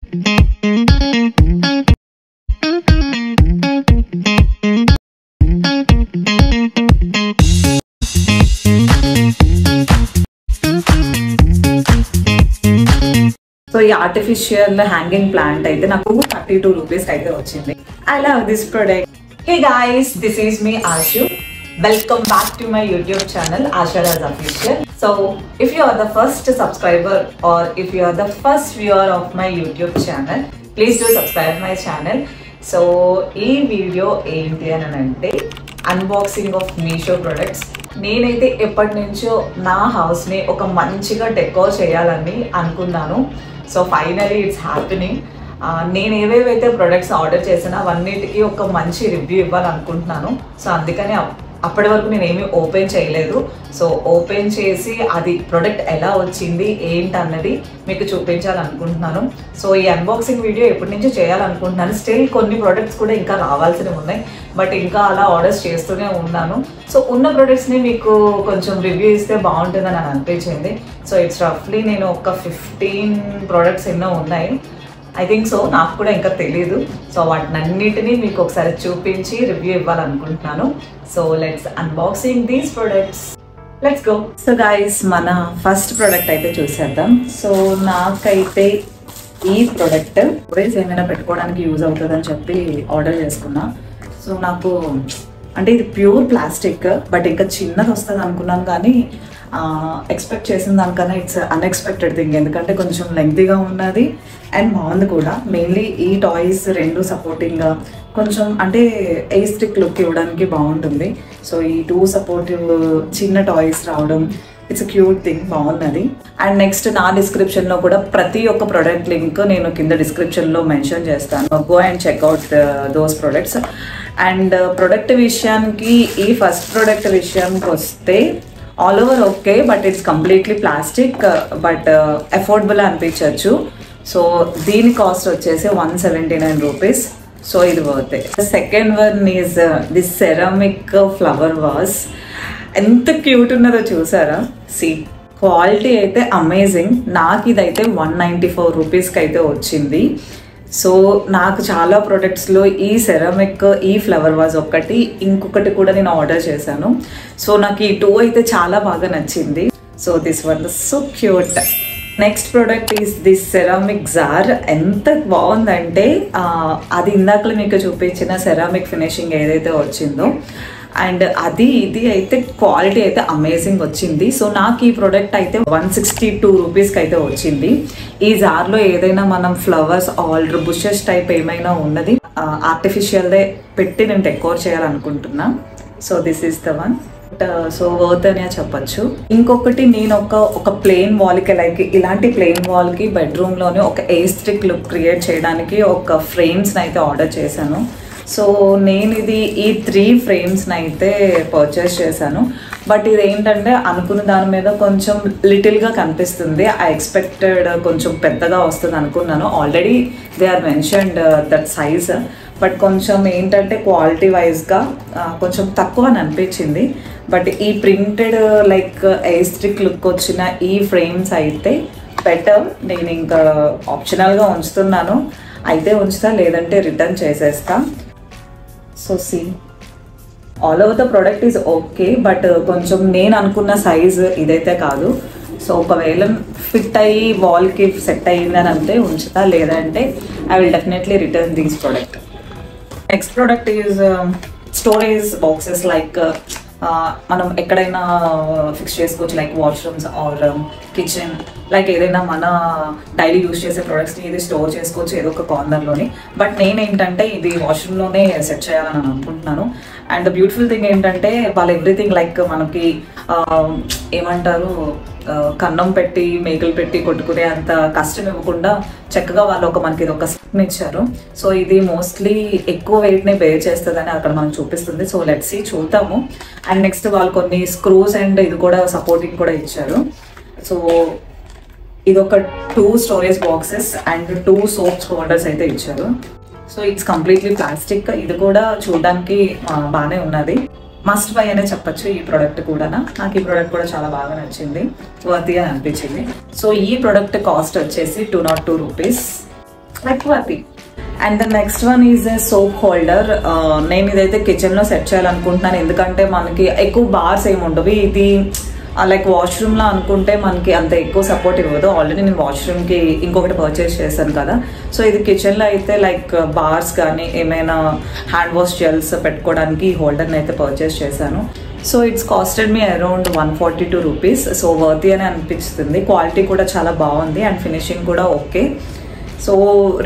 So ఈ artificial hanging plant అయితే నాకు 32 రూపీస్ అయితే వచ్చింది. I love this product. Hey guys, this is me Ashu. Welcome back to my YouTube channel Asha Raj Official. So if you are the first subscriber or if you are the first viewer of my YouTube channel, please do subscribe my channel. So ee video enti anante unboxing of Meesho products. నేనైతే ఎప్పటి నుంచో నా house ని ఒక మంచిగా decor చేయాలని అనుకున్నాను. So finally it's happening. నేను ఏవేవైతే ప్రొడక్ట్స్ ఆర్డర్ చేసినా అవన్నిటికీ ఒక మంచి రివ్యూ ఇవ్వాలనుకుంటున్నాను. సో అందుకని అప్పటి వరకు నేను ఏమీ ఓపెన్ చేయలేదు. సో ఓపెన్ చేసి అది ప్రొడక్ట్ ఎలా వచ్చింది ఏంటన్నది మీకు చూపించాలనుకుంటున్నాను. సో ఈ అన్బాక్సింగ్ వీడియో ఎప్పటి నుంచి చేయాలనుకుంటున్నాను. స్టిల్ కొన్ని ప్రొడక్ట్స్ కూడా ఇంకా రావాల్సినవి ఉన్నాయి, బట్ ఇంకా అలా ఆర్డర్స్ చేస్తూనే ఉన్నాను. సో ఉన్న ప్రొడక్ట్స్ని మీకు కొంచెం రివ్యూ ఇస్తే బాగుంటుందని నాకు అనిపించింది. సో ఇట్స్ రఫ్లీ నేను ఒక 15 ప్రొడక్ట్స్ ఎన్నో ఉన్నాయి, ఐ థింక్. సో నాకు కూడా ఇంకా తెలీదు. సో వాటినన్నిటినీ మీకు ఒకసారి చూపించి రివ్యూ ఇవ్వాలనుకుంటున్నాను. So let's unboxing these products. Let's go. So guys, మన ఫస్ట్ ప్రోడక్ట్ అయితే చూసేద్దాం. సో నాకైతే ఈ ప్రోడక్ట్ స్టోరేజ్ ఏమైనా పెట్టుకోవడానికి యూజ్ అవుతుందని చెప్పి ఆర్డర్ చేసుకున్నా. సో నాకు అంటే ఇది ప్యూర్ ప్లాస్టిక్, బట్ ఇంకా చిన్నది వస్తుంది అనుకున్నాను, కానీ ఎక్స్పెక్ట్ చేసిన దానికన్నా ఇట్స్ అన్ఎక్స్పెక్టెడ్ థింగ్. ఎందుకంటే కొంచెం లెంగ్తీగా ఉన్నది అండ్ బాగుంది కూడా. మెయిన్లీ ఈ టాయ్స్ రెండు సపోర్టింగ్గా కొంచెం అంటే ఎయిస్టిక్ లుక్ ఇవ్వడానికి బాగుంటుంది. సో ఈ 2 సపోర్టివ్ చిన్న టాయ్స్ రావడం ఇట్స్ క్యూట్ థింగ్, బాగున్నది. అండ్ నెక్స్ట్ నా డిస్క్రిప్షన్లో కూడా ప్రతి ఒక్క ప్రోడక్ట్ లింక్ నేను కింద డిస్క్రిప్షన్లో మెన్షన్ చేస్తాను. Go and checkout those products. And product విషయానికి, ఈ ఫస్ట్ ప్రోడక్ట్ విషయానికి వస్తే all over okay, but it's completely plastic, but affordable అనిపించవచ్చు. సో దీని కాస్ట్ వచ్చేసి 179 రూపీస్. సో ఇది worth. Second one is this ceramic flower vase. ఎంత క్యూట్ ఉన్నదో చూసారా? సి క్వాలిటీ అయితే అమేజింగ్. నాకు ఇదైతే 194 రూపీస్కి అయితే వచ్చింది. సో నాకు చాలా ప్రొడక్ట్స్లో ఈ సెరామిక్, ఈ ఫ్లవర్ వాజ్ ఒకటి, ఇంకొకటి కూడా నేను ఆర్డర్ చేశాను. సో నాకు ఈ 2 అయితే చాలా బాగా నచ్చింది. So this one so cute. Next product is this ceramic jar. ఎంత బాగుందంటే అది ఇందాకలో మీకు చూపించిన సెరామిక్ ఫినిషింగ్ ఏదైతే వచ్చిందో, అండ్ ఇది అయితే క్వాలిటీ అయితే అమేజింగ్ వచ్చింది. సో నాకు ఈ ప్రోడక్ట్ అయితే 162 రూపీస్కి అయితే వచ్చింది. ఈ జార్లో ఏదైనా మనం ఫ్లవర్స్ ఆల్ బుషెస్ టైప్ ఏమైనా ఉన్నది ఆర్టిఫిషియల్దే పెట్టి నేను డెకోర్ చేయాలనుకుంటున్నా. So this is the one. So worth అనే చెప్పచ్చు. ఇంకొకటి నేను ఒక ప్లెయిన్ వాల్కి, లైక్ ఇలాంటి ప్లెయిన్ వాల్కి బెడ్రూమ్లోనే ఒక ఎయిస్టిక్ లుక్ క్రియేట్ చేయడానికి ఒక ఫ్రేమ్స్ని అయితే ఆర్డర్ చేశాను. సో నేను ఈ 3 ఫ్రేమ్స్ని అయితే పర్చేస్ చేశాను. బట్ ఇది ఏంటంటే అనుకున్న దాని మీద కొంచెం లిటిల్గా కనిపిస్తుంది. ఐ ఎక్స్పెక్టెడ్ కొంచెం పెద్దగా వస్తుంది అనుకున్నాను. Already they are mentioned that size, but కొంచెం ఏంటంటే క్వాలిటీ వైజ్గా కొంచెం తక్కువ అని అనిపించింది. బట్ ఈ ప్రింటెడ్ లైక్ ఎయిస్టిక్ లుక్ వచ్చిన ఈ ఫ్రేమ్స్ అయితే బెటర్. నేను ఇంకా ఆప్షనల్గా ఉంచుతున్నాను. అయితే ఉంచుతా, లేదంటే రిటర్న్ చేసేస్తా. So see all over the product is okay, but కొంచెం నేను అనుకున్న సైజ్ ఇదైతే కాదు. సో ఒకవేళ ఫిట్ అయ్యి వాల్కి సెట్ అయ్యిందని అంటే ఉంచుతా, లేదంటే I will definitely return these product. Next product is storage boxes. Like మనం ఎక్కడైనా ఫిక్స్ చేసుకోవచ్చు, like washrooms or kitchen, like ఏదైనా మన డైలీ యూజ్ చేసే ప్రొడక్ట్స్ని ఇది స్టోర్ చేసుకోవచ్చు ఏదో ఒక కార్నర్లోని. బట్ నేనేంటంటే ఇది వాష్రూమ్లోనే సెట్ చేయాలని అనుకుంటున్నాను. అండ్ బ్యూటిఫుల్ థింగ్ ఏంటంటే వాళ్ళు ఎవ్రీథింగ్ లైక్ మనకి ఏమంటారు, కన్నం పెట్టి మేకలు పెట్టి కొట్టుకునే అంత కష్టం ఇవ్వకుండా చక్కగా వాళ్ళు మనకి ఇది ఒక స్టిక్ని ఇచ్చారు. సో ఇది మోస్ట్లీ ఎక్కువ వెయిట్ని బేర్ చేస్తుందని అక్కడ మనకు చూపిస్తుంది. సో లెట్స్ సీ, చూద్దాము. అండ్ నెక్స్ట్ వాళ్ళు కొన్ని స్క్రూస్ అండ్ ఇది కూడా సపోర్టింగ్ కూడా ఇచ్చారు. సో ఇది ఒక 2 storage boxes and 2 soaps holders అయితే ఇచ్చారు. So it's completely plastic. ఇది కూడా చూడడానికి బాగానే ఉన్నది. మస్ట్ బై అనే చెప్పచ్చు ఈ ప్రోడక్ట్ కూడా. నాకు ఈ ప్రోడక్ట్ కూడా చాలా బాగా నచ్చింది, వర్తీ అని అనిపించింది. సో ఈ ప్రోడక్ట్ కాస్ట్ వచ్చేసి 202 rupees. Like worthy. And the next one is a soap holder. నేను ఇదైతే కిచెన్లో సెట్ చేయాలనుకుంటున్నాను, ఎందుకంటే మనకి ఎక్కువ బార్స్ ఏమి ఉండవు. ఇది లైక్ వాష్రూమ్లో అనుకుంటే మనకి అంత ఎక్కువ సపోర్ట్ ఇవ్వదు. ఆల్రెడీ నేను వాష్రూమ్కి ఇంకొకటి పర్చేస్ చేశాను కదా. సో ఇది కిచెన్లో అయితే లైక్ బార్స్ కానీ ఏమైనా హ్యాండ్ వాష్ జెల్స్ పెట్టుకోవడానికి ఈ హోల్డర్ని అయితే పర్చేస్ చేశాను. So it's costed me around 142 rupees. So worthy అని అనిపిస్తుంది. క్వాలిటీ కూడా చాలా బాగుంది అండ్ ఫినిషింగ్ కూడా ఓకే. సో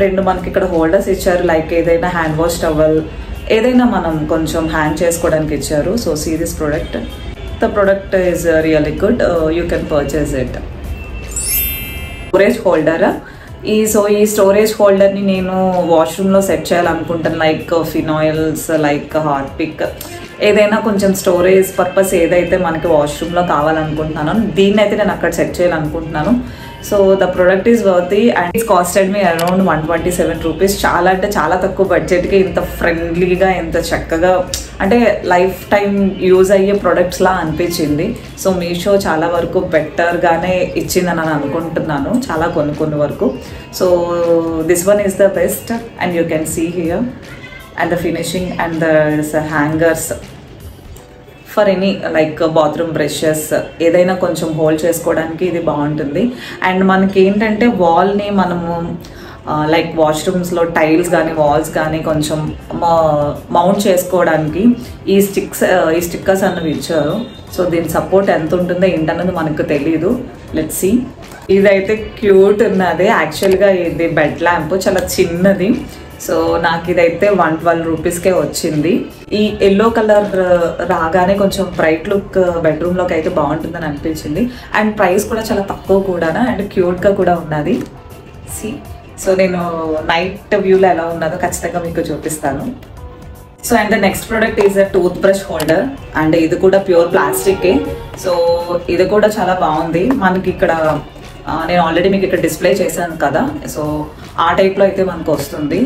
రెండు మనకి ఇక్కడ హోల్డర్స్ ఇచ్చారు, లైక్ ఏదైనా హ్యాండ్ వాష్ టవల్ ఏదైనా మనం కొంచెం హ్యాంగ్ చేసుకోవడానికి ఇచ్చారు. So see this product, the product is really good, you can purchase it. Storage holder. ఈ స్టోరేజ్ హోల్డర్ని నేను వాష్రూమ్లో సెట్ చేయాలనుకుంటాను, లైక్ ఫినాయిల్స్, లైక్ హార్పిక్, ఏదైనా కొంచెం స్టోరేజ్ పర్పస్ ఏదైతే మనకి వాష్రూమ్లో కావాలనుకుంటున్నానో దీన్ని అయితే నేను అక్కడ సెట్ చేయాలనుకుంటున్నాను. So the product is worthy and it's costed me around 127 rupees. చాలా అంటే చాలా తక్కువ బడ్జెట్కి ఇంత ఫ్రెండ్లీగా, ఎంత చక్కగా, అంటే లైఫ్ టైం యూజ్ అయ్యే ప్రొడక్ట్స్లా అనిపించింది. సో మీషో చాలా వరకు బెటర్గానే ఇచ్చిందని నేను అనుకుంటున్నాను, చాలా కొన్ని వరకు. So this one is the best and you can see here and the finishing and the hangers for any like bathroom brushes ఏదైనా కొంచెం హోల్డ్ చేసుకోవడానికి ఇది బాగుంటుంది. అండ్ మనకి ఏంటంటే వాల్ని మనము లైక్ వాష్రూమ్స్లో టైల్స్ కానీ వాల్స్ కానీ కొంచెం మౌంట్ చేసుకోవడానికి ఈ స్టిక్కర్స్ అన్నవి ఇచ్చారు. సో దీని సపోర్ట్ ఎంత ఉంటుందో ఏంటన్నది మనకు తెలీదు. Let's see. ఇదైతే క్యూట్ ఉన్నది. యాక్చువల్గా ఇది బెడ్ ల్యాంప్, చాలా చిన్నది. సో నాకు ఇదైతే 112 రూపీస్కే వచ్చింది. ఈ ఎల్లో కలర్ రాగానే కొంచెం బ్రైట్ లుక్ బెడ్రూమ్లోకి అయితే బాగుంటుందని అనిపించింది. అండ్ ప్రైస్ కూడా చాలా తక్కువ కూడా అండ్ క్యూట్గా కూడా ఉన్నది. సి సో నేను నైట్ వ్యూలో ఎలా ఉన్నదో ఖచ్చితంగా మీకు చూపిస్తాను. So and the next product is a tooth brush holder and ఇది కూడా ప్యూర్ ప్లాస్టికే. సో ఇది కూడా చాలా బాగుంది. మనకి ఇక్కడ నేను ఆల్రెడీ మీకు ఇక్కడ డిస్ప్లే చేశాను కదా, సో ఆ టైప్లో అయితే మనకు వస్తుంది.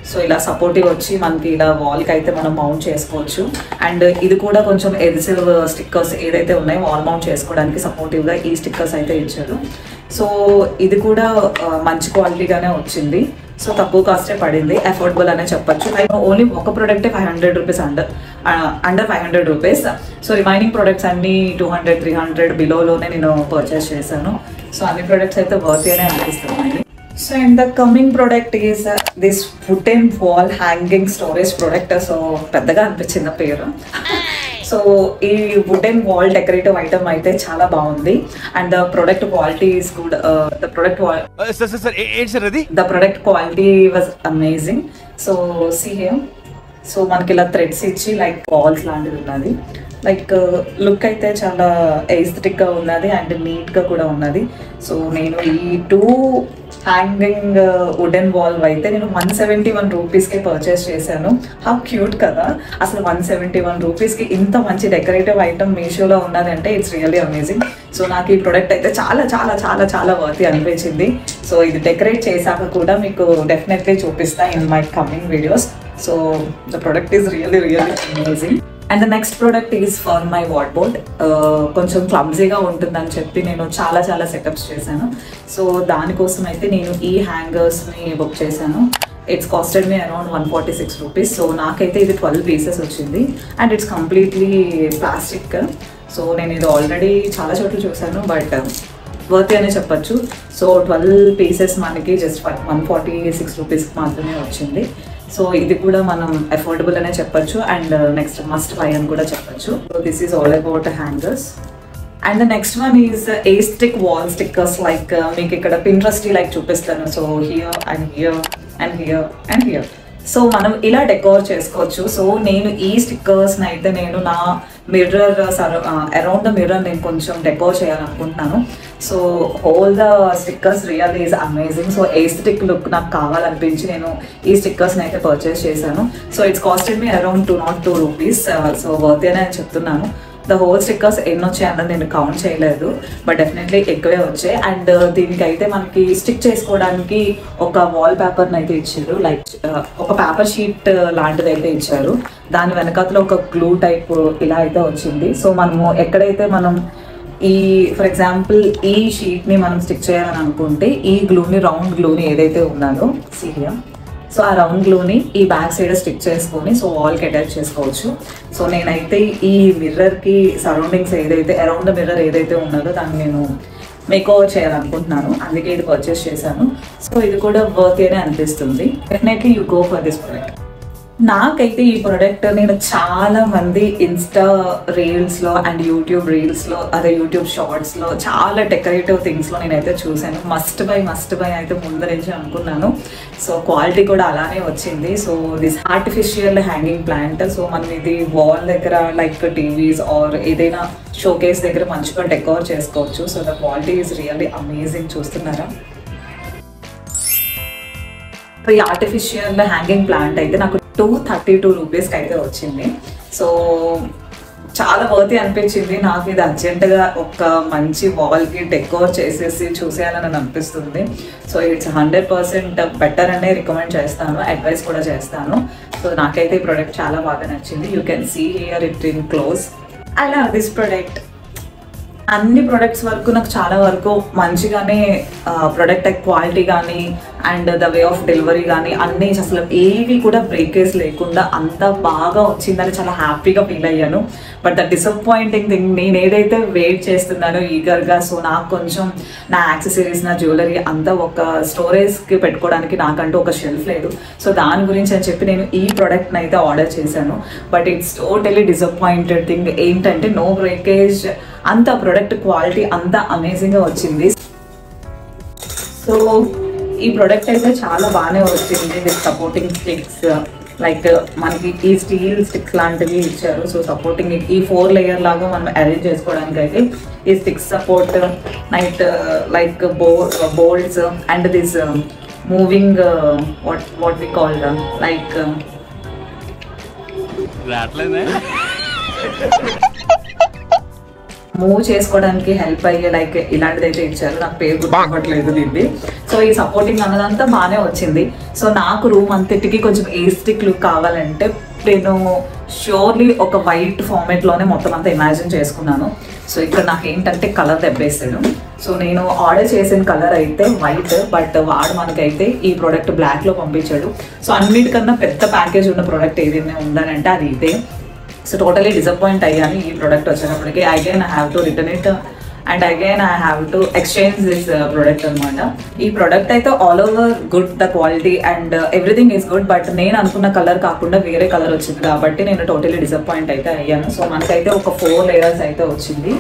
సో ఇలా సపోర్టివ్ వచ్చి మనకి ఇలా వాల్కి అయితే మనం మౌంట్ చేసుకోవచ్చు. అండ్ ఇది కూడా కొంచెం ఎడిసివ్ స్టిక్కర్స్ ఏదైతే ఉన్నాయో వాల్ మౌంట్ చేసుకోవడానికి సపోర్టివ్గా ఈ స్టిక్కర్స్ అయితే ఇచ్చారు. సో ఇది కూడా మంచి క్వాలిటీగానే వచ్చింది. సో తక్కువ కాస్టే పడింది, అఫోర్డబుల్ అనే చెప్పచ్చు. ఓన్లీ ఒక ప్రోడక్టే 500 rupees under 500 rupees. So remaining products అన్ని 200, 300 బిలోలోనే నేను పర్చేస్ చేశాను. సో అన్ని ప్రోడక్ట్స్ అయితే వర్తీ అనే అనిపిస్తున్నాయి. So and the coming product is this wooden wall hanging storage product. So పెద్దగా అనిపించింది పేరు. సో ఈ వుడెన్ వాల్ డెకరేటివ్ ఐటమ్ అయితే చాలా బాగుంది and the product quality is good. The product quality was amazing. So see here. So మనకి ఇలా threads ఇచ్చి లైక్ బాల్స్ లాంటిది ఉన్నది. లైక్ లుక్ అయితే చాలా ఎస్థెటిక్గా ఉన్నది అండ్ నీట్గా కూడా ఉన్నది. సో నేను ఈ 2 హ్యాంగింగ్ వుడెన్ వాల్ అయితే నేను 171 రూపీస్కి పర్చేస్ చేశాను. హౌ క్యూట్ కదా. అసలు 171 రూపీస్కి ఇంత మంచి డెకరేటివ్ ఐటమ్ మీషోలో ఉన్నదంటే ఇట్స్ రియల్లీ అమేజింగ్. సో నాకు ఈ ప్రోడక్ట్ అయితే చాలా చాలా చాలా చాలా వర్తీ అనిపించింది. సో ఇది డెకరేట్ చేశాక కూడా మీకు డెఫినెట్లీ చూపిస్తా in my coming videos. So the product is really amazing. And the next product is for my wardrobe. కొంచెం క్లమ్జీగా ఉంటుందని చెప్పి నేను చాలా సెటప్స్ చేశాను. సో దానికోసం అయితే నేను ఈ హ్యాంగర్స్ని బుక్ చేశాను. It's costed me around 146 rupees. So నాకైతే ఇది 12 పీసెస్ వచ్చింది and it's completely plastic. So నేను ఇది ఆల్రెడీ చాలా చోట్ల చూశాను బట్ వర్తీ అనే చెప్పచ్చు. సో 12 పీసెస్ మనకి జస్ట్ 146 రూపీస్కి మాత్రమే వచ్చింది. సో ఇది కూడా మనం అఫోర్డబుల్ అనే చెప్పచ్చు అండ్ నెక్స్ట్ మస్ట్ బై అని కూడా చెప్పచ్చు. So this is all about hangers. And the next one is aesthetic wall stickers. Like మీకు ఇక్కడ Pinterest లైక్ చూపిస్తాను. So here and here and here and here. So మనం ఇలా డెకోర్ చేసుకోవచ్చు. So నేను ఈ స్టిక్కర్స్ని అయితే నేను నా మిర్రర్ అరౌండ్ ద మిర్రర్ నేను కొంచెం డెకోర్ చేయాలనుకుంటున్నాను. So all the stickers really is amazing. So aesthetic look నాకు కావాలనిపించి నేను ఈ స్టిక్కర్స్ని అయితే పర్చేస్ చేశాను. So it's costed me around 202 rupees. So worthy అని చెప్తున్నాను. ద హోల్ స్టిక్కర్స్ ఎన్ని వచ్చాయన్నది నేను కౌంట్ చేయలేదు బట్ డెఫినెట్లీ ఎక్కువే వచ్చాయి. అండ్ దీనికైతే మనకి స్టిక్ చేసుకోవడానికి ఒక వాల్ పేపర్ని అయితే ఇచ్చారు. లైక్ ఒక పేపర్ షీట్ లాంటిది అయితే ఇచ్చారు. దాని వెనకాతలో ఒక గ్లూ టైప్ ఇలా అయితే వచ్చింది. సో మనము ఎక్కడైతే మనం ఈ ఫర్ ఎగ్జాంపుల్ ఈ షీట్ని మనం స్టిక్ చేయాలని అనుకుంటే ఈ గ్లూని రౌండ్ గ్లూని ఏదైతే ఉన్నదో సీరియా, సో ఆ రౌండ్ గ్లూని ఈ బ్యాక్ సైడ్ స్టిక్ చేసుకొని సో వాల్కి అటాచ్ చేసుకోవచ్చు. సో నేనైతే ఈ మిర్రర్కి సరౌండింగ్స్ ఏదైతే అరౌండ్ ద మిర్రర్ ఏదైతే ఉన్నదో దాన్ని నేను మేక్ ఓవర్ చేయాలనుకుంటున్నాను, అందుకే ఇది పర్చేస్ చేశాను. సో ఇది కూడా వర్త్ అనే అనిపిస్తుంది. Definitely you go for this product. నాకైతే ఈ ప్రోడక్ట్ నేను చాలా మంది ఇన్స్టా రీల్స్లో అండ్ యూట్యూబ్ రీల్స్లో అదే యూట్యూబ్ షార్ట్స్లో చాలా డెకరేటివ్ థింగ్స్లో నేనైతే చూశాను. మస్ట్ బై అయితే ముందు నుంచి అనుకున్నాను. సో క్వాలిటీ కూడా అలానే వచ్చింది. So this artificial hanging plant, so మనం ఇది వాల్ దగ్గర లైక్ టీవీస్ ఆర్ ఏదైనా షోకేస్ దగ్గర మంచిగా డెకోర్ చేసుకోవచ్చు. So the quality is really amazing. చూస్తున్నారా, ఈ ఆర్టిఫిషియల్ హ్యాంగింగ్ ప్లాంట్ అయితే నాకు 232 రూపీస్కి అయితే వచ్చింది. సో చాలా వర్తీ అనిపించింది నాకు. ఇది అర్జెంటుగా ఒక మంచి వాల్కి డెకోర్ చేసేసి చూసేయాలని అనిపిస్తుంది. సో ఇట్స్ 100% బెటర్ అనే రికమెండ్ చేస్తాను, అడ్వైస్ కూడా చేస్తాను. సో నాకైతే ఈ ప్రోడక్ట్ చాలా బాగా నచ్చింది. You can see here it in close. I love this product. అన్ని ప్రొడక్ట్స్ వరకు నాకు చాలా వరకు మంచిగానే ప్రొడక్ట్ క్వాలిటీ కానీ and the way of delivery కానీ అన్నీ అసలు ఏవి కూడా బ్రేకేజ్ లేకుండా అంత బాగా వచ్చిందని చాలా హ్యాపీగా ఫీల్ అయ్యాను. బట్ ద డిసప్పాయింటింగ్ థింగ్, నేను ఏదైతే వెయిట్ చేస్తున్నానో ఈగర్గా, సో నాకు కొంచెం నా యాక్సెసరీస్ నా జ్యువెలరీ అంతా ఒక స్టోరేజ్కి పెట్టుకోవడానికి నాకంటూ ఒక షెల్ఫ్ లేదు. సో దాని గురించి అని చెప్పి నేను ఈ ప్రోడక్ట్ని అయితే ఆర్డర్ చేశాను. But it's totally disappointed thing ఏంటంటే నో బ్రేకేజ్, అంత ప్రొడక్ట్ క్వాలిటీ అంతా అమేజింగ్గా వచ్చింది. సో ఈ ప్రోడక్ట్ అయితే చాలా బాగానే వచ్చింది. విత్ సపోర్టింగ్ స్టిక్స్, లైక్ మనకి ఈ స్టీల్ స్టిక్స్ లాంటివి ఇచ్చారు. సో సపోర్టింగ్ ఈ 4 లేయర్ లాగా మనం అరేంజ్ చేసుకోవడానికి అయితే ఈ sticks support night like bolts and this moving what we call like move చేసుకోవడానికి హెల్ప్ అయ్యే లైక్ ఇలాంటిదైతే ఇచ్చారు. నాకు పేరు గుర్తుపట్టలేదు దీన్ని. సో ఈ సపోర్టింగ్ అన్నదంతా బాగానే వచ్చింది. సో నాకు రూమ్ అంతటికి కొంచెం ఏస్టిక్ లుక్ కావాలంటే నేను ష్యూర్లీ ఒక వైట్ ఫార్మేట్లోనే మొత్తం అంతా ఇమాజిన్ చేసుకున్నాను. సో ఇక్కడ నాకు ఏంటంటే కలర్ దెబ్బేసాడు. సో నేను ఆర్డర్ చేసిన కలర్ అయితే వైట్, బట్ వాడు మనకైతే ఈ ప్రోడక్ట్ బ్లాక్లో పంపించాడు. సో అన్నిటికన్నా పెద్ద ప్యాకేజ్ ఉన్న ప్రోడక్ట్ ఏదైనా ఉందనంటే అది ఇదే. సో టోటలీ డిసప్పాయింట్ అయ్యాను ఈ ప్రోడక్ట్ వచ్చినప్పటికీ. Again I have to return it and again I have to exchange this product అనమాట. ఈ ప్రోడక్ట్ అయితే all over good, the quality and everything is good. But నేను అనుకున్న కలర్ కాకుండా వేరే కలర్ వచ్చింది కాబట్టి నేను టోటలీ డిసప్పాయింట్ అయితే అయ్యాను. సో మనకైతే ఒక 4 లేయర్స్ అయితే వచ్చింది.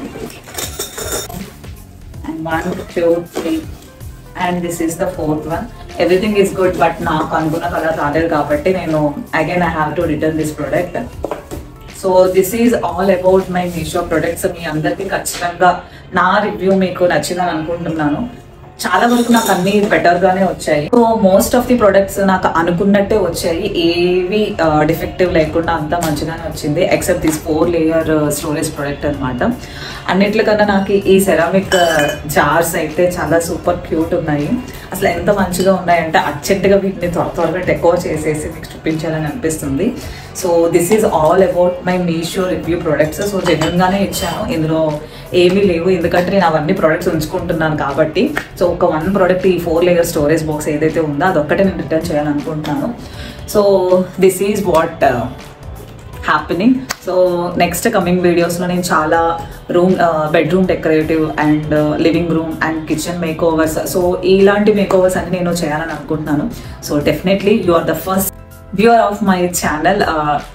And 1 2 3 and this is the 4th one. Everything is good, but నాకు అనుకున్న కలర్ రాలేదు కాబట్టి నేను again I have to return this product. So this is all about my Meesho products. మీ అందరికీ ఖచ్చితంగా నా రివ్యూ మీకు నచ్చిందని అనుకుంటున్నాను. చాలా వరకు నాకు అన్ని బెటర్గానే వచ్చాయి. So most of the products నాకు అనుకున్నట్టే వచ్చాయి, ఏవి డిఫెక్టివ్ లేకుండా అంతా మంచిగానే వచ్చింది except this 4 layer storage product అనమాట. అన్నిట్లకన్నా నాకు ఈ సెరామిక్ జార్స్ అయితే చాలా సూపర్ క్యూట్ ఉన్నాయి. అసలు ఎంత మంచిగా ఉన్నాయంటే అర్జెంటుగా వీటిని త్వరగా డెకోర్ చేసేసి మీకు చూపించాలని అనిపిస్తుంది. So this is all about my Meesho review products. So జెన్యున్గానే ఇచ్చాను, ఇందులో ఏమీ లేవు ఎందుకంటే నేను అవన్నీ ప్రొడక్ట్స్ ఉంచుకుంటున్నాను కాబట్టి. సో ఒక 1 ప్రోడక్ట్ ఈ 4 లేయర్ స్టోరేజ్ బాక్స్ ఏదైతే ఉందో అదొక్కటే నేను రిటర్న్ చేయాలనుకుంటున్నాను. So this is what happening. So next coming వీడియోస్లో నేను చాలా bedroom decorative and living room and kitchen makeover, so ఇలాంటి మేక్ ఓవర్స్ అన్ని నేను చేయాలని అనుకుంటున్నాను. So definitely you are the first viewer of my channel.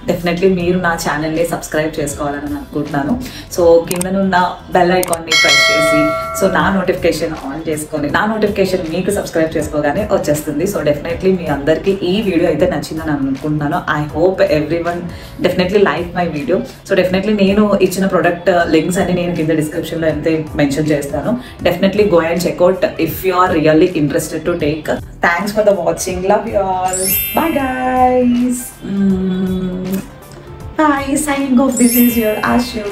Definitely మీరు నా ఛానల్ని సబ్స్క్రైబ్ చేసుకోవాలని అనుకుంటున్నాను. సో కిందనున్న బెల్ ఐకాన్ని ప్రెస్ చేసి సో నా నోటిఫికేషన్ ఆన్ చేసుకొని నా నోటిఫికేషన్ మీకు సబ్స్క్రైబ్ చేసుకోగానే వచ్చేస్తుంది. సో డెఫినెట్లీ మీ అందరికీ ఈ వీడియో అయితే నచ్చిందని అనుకుంటున్నాను. I hope everyone definitely like my video. So definitely నేను ఇచ్చిన ప్రొడక్ట్ లింక్స్ అన్ని నేను కింద డిస్క్రిప్షన్లో అయితే మెన్షన్ చేస్తాను. Definitely go and check out if you are really interested to take. Thanks for the watching. Love you all. Bye guys. Bye. Signing off. This is your Ashu.